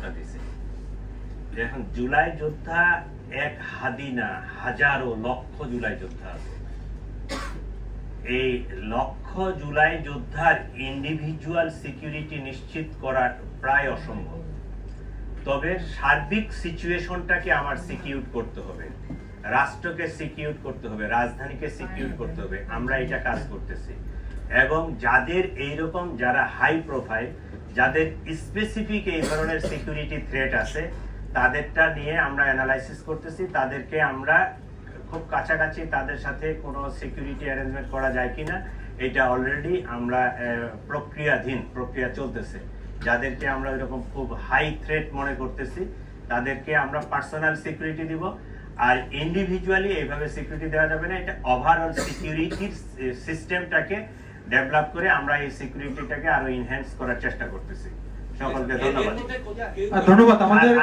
কথা দিছে। এখন জুলাই যোদ্ধা এক হাদি না, হাজারো লক্ষ জুলাই যোদ্ধা আছে। এই লক্ষ জুলাই যোদ্ধার ইন্ডিভিজুয়াল সিকিউরিটি নিশ্চিত করা প্রায় অসম্ভব। তবে সার্বিক সিচুয়েশনটাকে আমার সিকিউর করতে হবে, রাষ্ট্রকে সিকিউর করতে হবে, রাজধানীকে সিকিউর করতে হবে। আমরা এটা কাজ করতেছি এবং যাদের এইরকম যারা হাই প্রোফাইল, যাদের স্পেসিফিক এই ধরনের সিকিউরিটি থ্রেট আছে, তাদেরটা নিয়ে আমরা অ্যানালাইসিস করতেছি। তাদেরকে আমরা খুব কাছাকাছি তাদের সাথে কোনো সিকিউরিটি অ্যারেঞ্জমেন্ট করা যায় কিনা এটা অলরেডি আমরা প্রক্রিয়া চলতেছে। যাদেরকে আমরা এরকম খুব হাই থ্রেট মনে করতেছি তাদেরকে আমরা পার্সোনাল সিকিউরিটি দিব, আর ইন্ডিভিজুয়ালি এইভাবে সিকিউরিটি দেওয়া যাবে না। এটা ওভারঅল সিকিউরিটির সিস্টেমটাকে ডেভেলপ করে আমরা এই সিকিউরিটিটাকে আরো এনহ্যান্স করার চেষ্টা করতেছি। সকলকে ধন্যবাদ। ধন্যবাদ। আমাদের